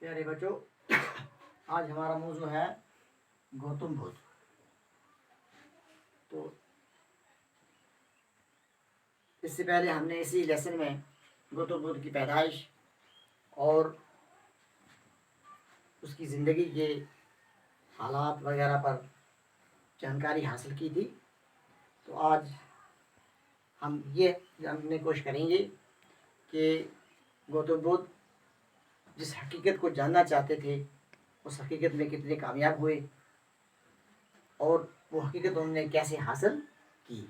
پیارے بچوں، آج ہمارا موضوع ہے گوتم بدھ۔ تو اس سے پہلے ہم نے اسی لیسن میں گوتم بدھ کی پیدائش اور اس کی زندگی کے حالات وغیرہ پر جانکاری حاصل کی تھی۔ تو آج ہم یہ جاننے کی کوشش کریں گے کہ گوتم بدھ جس حقیقت کو جاننا چاہتے تھے اس حقیقت میں کتنے کامیاب ہوئے اور وہ حقیقت انہوں نے کیسے حاصل کی۔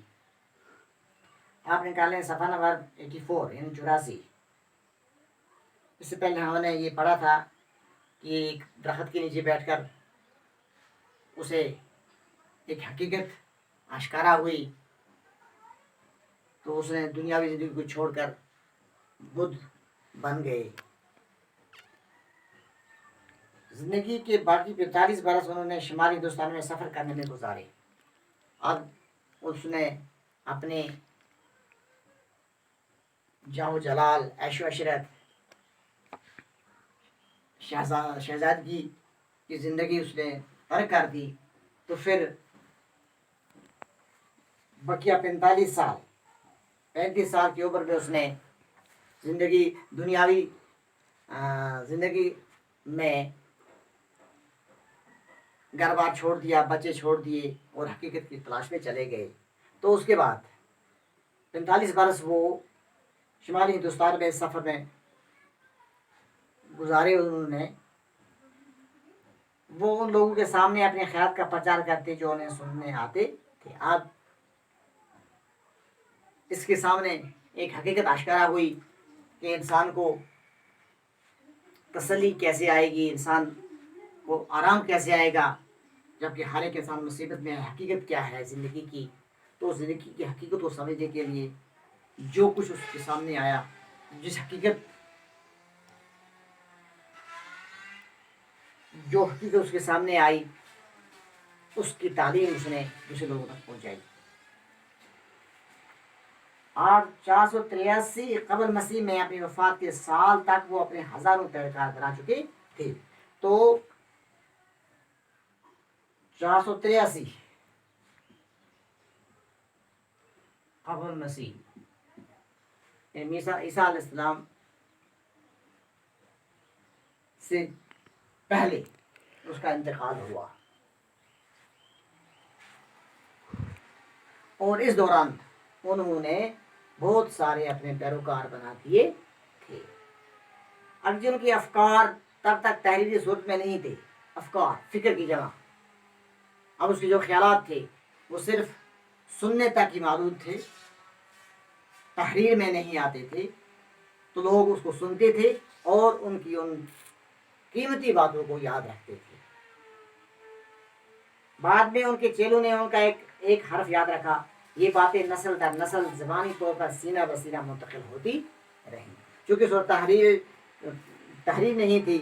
آپ نکالیں صفحہ نمبر 84 یعنی 84۔ اس سے پہلے ہم نے یہ پڑھا تھا کہ ایک درخت کے نیچے بیٹھ کر اسے ایک حقیقت آشکارا ہوئی تو اس نے دنیاوی زندگی کو چھوڑ کر بدھ بن گئے۔ زندگی کے باقی 45 برس انہوں نے شمالی ہندوستان میں سفر کرنے میں گزارے۔ اب اس نے اپنے جاہ و جلال، عیش و عشرت، شہزادگی کی زندگی اس نے ترک کر دی۔ تو پھر بقیہ 35 سال 35 سال کی عمر میں اس نے دنیاوی زندگی میں گھر بار چھوڑ دیا، بچے چھوڑ دیے اور حقیقت کی تلاش میں چلے گئے۔ تو اس کے بعد 45 برس وہ شمالی ہندوستان میں سفر میں گزارے۔ انہوں نے وہ ان لوگوں کے سامنے اپنے خیالات کا پرچار کرتے جو انہیں سننے آتے تھے۔ اب اس کے سامنے ایک حقیقت آشکارا ہوئی کہ انسان کو تسلی کیسے آئے گی، انسان کو آرام کیسے آئے گا جبکہ ہر ایک انسان مصیبت میں ہے۔ حقیقت کیا ہے زندگی کی؟ تو زندگی کی حقیقت کو سمجھنے کے لیے جو کچھ اس کے سامنے آیا، جو حقیقت اس کے سامنے آئی، اس کی تعلیم اس نے دوسرے لوگوں تک پہنچائی۔ 483 قبل مسیح میں اپنی وفات کے سال تک وہ اپنے ہزاروں پیروکار بنا چکے تھے۔ تو 483 قبل مسیح عیسیٰ علیہ السلام سے پہلے اس کا انتقال ہوا، اور اس دوران انہوں نے بہت سارے اپنے پیروکار بنا دیے تھے۔ اب جن کے افکار تب تک تحریری صورت میں نہیں تھے، افکار فکر کی جگہ، اب اس کے جو خیالات تھے وہ صرف سننے تک ہی محدود تھے، تحریر میں نہیں آتے تھے، تو لوگ اس کو سنتے تھے اور ان کی ان قیمتی باتوں کو یاد رکھتے تھے۔ بعد میں ان کے چیلوں نے ان کا ایک حرف یاد رکھا۔ یہ باتیں نسل در نسل زبانی طور پر سینہ بہ سینہ منتقل ہوتی رہیں۔ چونکہ اس وقت تحریر نہیں تھی،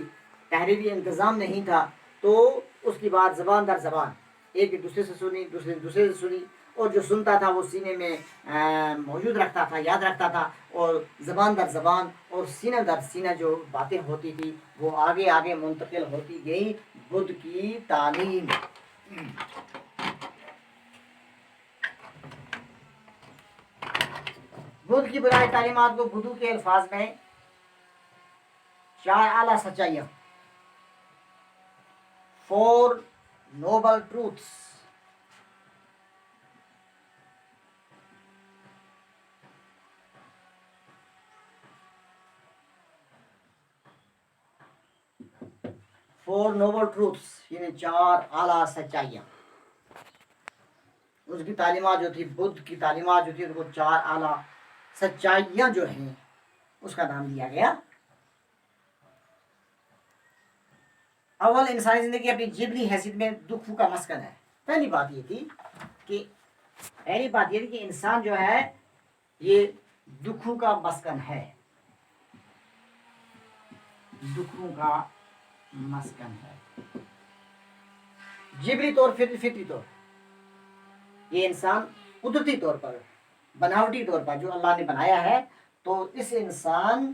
تحریری انتظام نہیں تھا، تو اس کی بات زبان در زبان ایک دوسرے سے سنی، دوسرے سے سنی، اور جو سنتا تھا وہ سینے میں موجود رکھتا تھا، یاد رکھتا تھا، اور زبان در زبان اور سینہ در سینہ جو باتیں ہوتی تھی وہ آگے آگے منتقل ہوتی گئی۔ بدھ کی تعلیم بدھ کی بنیادی تعلیمات کو بدھو کے الفاظ میں 4 اعلیٰ سچائیاں، 4 noble truths، یعنی 4 اعلیٰ سچائیاں۔ اس کی تعلیمات جو تھی، بدھ کی تعلیمات جو تھی، ان کو 4 اعلیٰ سچائیاں جو ہیں اس کا نام دیا گیا۔ اول انسانی زندگی اپنی جبری حیثیت میں دکھوں کا مسکن ہے۔ پہلی بات یہ تھی کہ انسان جو ہے یہ دکھوں کا مسکن ہے، دکھوں کا مسکن ہے، جبری طور، فطری طور۔ یہ انسان قدرتی طور پر، بناوٹی طور پر جو اللہ نے بنایا ہے، تو اس انسان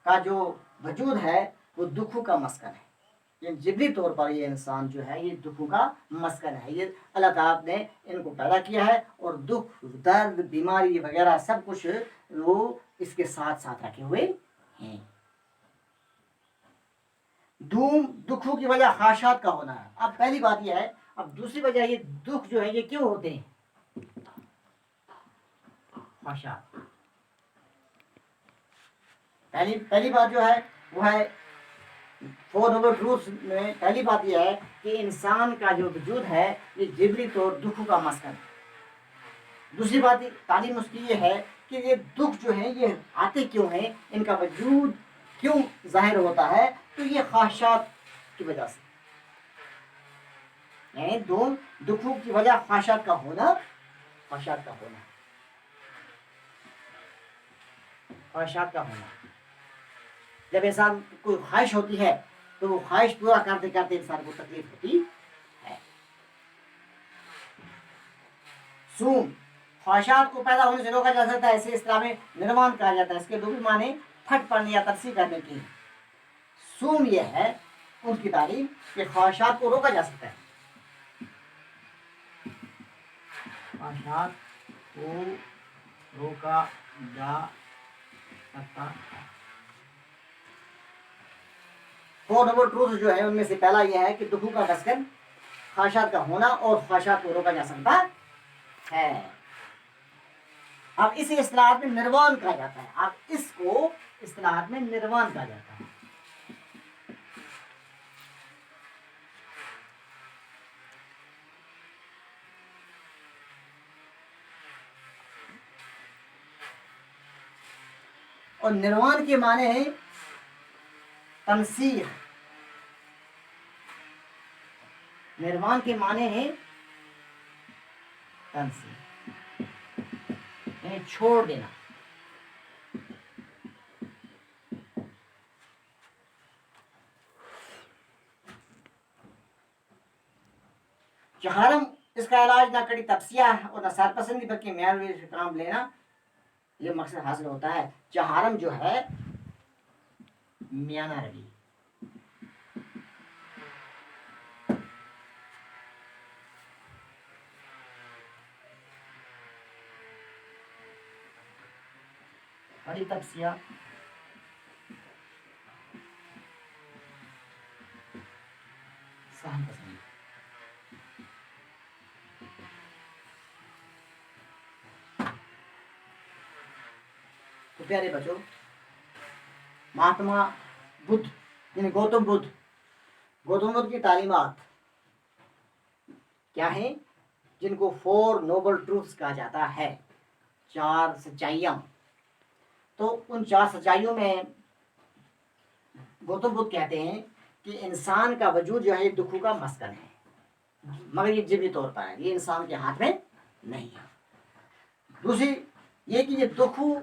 کا جو وجود ہے وہ دکھوں کا مسکن ہے. یہ جبری طور پر یہ انسان جو ہے یہ دکھوں کا مسکن ہے. یہ اللہ تعالیٰ نے ان کو پیدا کیا ہے اور دکھ درد بیماری وغیرہ سب کچھ وہ اس کے ساتھ ساتھ رکھے ہوئے ہیں. دکھوں کی وجہ خواہشات کا ہونا ہے. اب پہلی بات یہ ہے. اب دوسری وجہ یہ دکھ جو ہے یہ کیوں ہوتے ہیں؟ خواہشات. پہلی بات جو ہے وہ ہے فور نوبل ٹروتس میں پہلی بات یہ ہے کہ انسان کا جو وجود ہے یہ جبری طور دکھوں کا مسکن ہے. دوسری بات تعلیم اس کی یہ ہے کہ یہ دکھ جو ہیں یہ آتے کیوں ہیں، ان کا وجود کیوں ظاہر ہوتا ہے، تو یہ خواہشات کی وجہ سے. یعنی دو دکھوں کی وجہ خواہشات کا ہونا، خواہشات کا ہونا، خواہشات کا ہونا. جب انسان کوئی خواہش ہوتی ہے تو وہ خواہش پورا کرتے کرتے انسان کو تکلیف ہوتی ہے. سوم خواہشات کو پیدا ہونے سے روکا جا سکتا ہے. اسے اصطلاح میں نروان کہا جاتا ہے. اس کے لغوی معنی پھٹ پڑنے یا ترسی کرنے کی. سوم یہ ہے ان کی تعلیم کہ خواہشات کو روکا جا سکتا ہے. خواہشات کو روکا جا سکتا ہے. فور نوبل ٹروتھ جو ہے ان میں سے پہلا یہ ہے کہ دکھوں کا مسکن خواہشات کا ہونا اور خواہشات کو روکا جا سکتا ہے. اب اسی اصطلاحات میں نروان کہا جاتا ہے. اب اس کو اصطلاحات میں نروان کہا جاتا ہے. اور نروان کے معنی ہے تنسیخ. نروان کے معنی ہے تنسیخ یعنی چھوڑ دینا. چہارم اس کا علاج نہ کڑی تپسیہ اور نہ سر پسندی بلکہ معیار کام لینا، یہ مقصد حاصل ہوتا ہے. چہارم جو ہے میانہ روی. کڑی تپسیہ سہن پسندی. تو پیارے بچوں، مہاتما بدھ یعنی گوتم بدھ کی تعلیمات کیا ہیں جن کو فور نوبل ٹروتھس کہا جاتا ہے، 4 سچائیاں. تو ان 4 سچائیوں میں گوتم بدھ کہتے ہیں کہ انسان کا وجود جو ہے یہ دکھوں کا مسکن ہے، مگر یہ جبری طور پر ہے، یہ انسان کے ہاتھ میں نہیں ہے. دوسری یہ کہ یہ دکھوں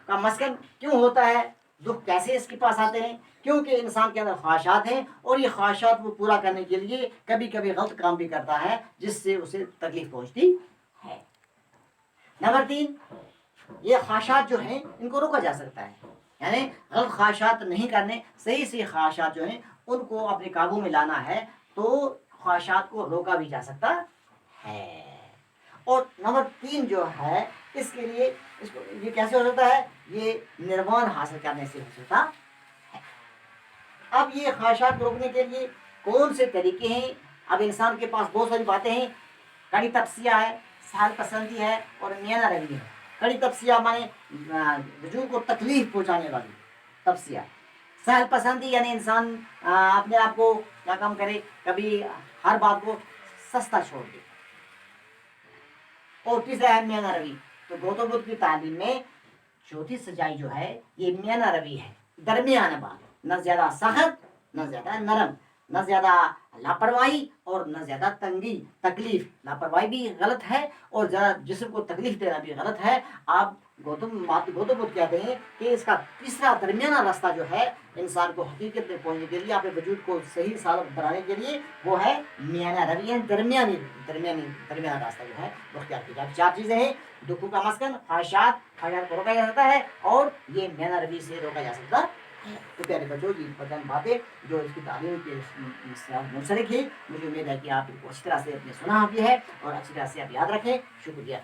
کا مسکن کیوں ہوتا ہے، دکھ کیسے اس کے پاس آتے ہیں، کیونکہ انسان کے اندر خواہشات ہیں اور یہ خواہشات وہ پورا کرنے کے لیے کبھی کبھی غلط کام بھی کرتا ہے جس سے اسے تکلیف پہنچتی ہے. نمبر 3 یہ خواہشات جو ہیں ان کو روکا جا سکتا ہے. یعنی غلط خواہشات نہیں کرنے، صحیح خواہشات جو ہیں ان کو اپنے قابو میں لانا ہے تو خواہشات کو روکا بھی جا سکتا ہے. اور نمبر 3 جو ہے اس کے لیے اس کو یہ کیسے ہو سکتا ہے، یہ نروان حاصل کرنے سے ہو سکتا ہے. اب یہ خواہشات کو روکنے کے لیے کون سے طریقے ہیں؟ اب انسان کے پاس بہت ساری باتیں ہیں. کڑی تپسیہ ہے، سہل پسندی ہے اور میانہ روی ہے. کڑی تپسیہ مانے وجود کو تکلیف پہنچانے والی تپسیہ. سہل پسندی یعنی انسان اپنے آپ کو کیا کام کرے، کبھی ہر بات کو سستا چھوڑ دے. اور تیسرا ہے میانہ روی. تو گوتم بدھ کی تعلیم میں چوتھی سچائی جو ہے یہ میانہ روی ہے، درمیانہ بات، نہ زیادہ سخت نہ زیادہ نرم، نہ زیادہ لاپرواہی اور نہ زیادہ تکلیف. لاپرواہی بھی غلط ہے اور زیادہ جسم کو تکلیف دینا بھی غلط ہے. آپ گوتم بدھ کہتے ہیں کہ اس کا تیسرا درمیانہ راستہ جو ہے انسان کو حقیقت میں پہنچنے کے لیے، اپنے وجود کو صحیح سالم بنانے کے لیے، وہ ہے میانہ روی. درمیانہ راستہ جو ہے وہ اختیار کیا جائے. 4 چیزیں ہیں: دکھوں کا مسکن، خواہشات کو روکا جا سکتا ہے اور یہ میانہ روی سے روکا جا سکتا تو پیارے بچوں یہ چند باتیں جو اس کی تعلیم کے ساتھ منسلک ہے، مجھے امید ہے کہ آپ کو اچھی طرح سے اپنے سنا بھی ہے اور اچھی طرح سے آپ یاد رکھیں. شکریہ.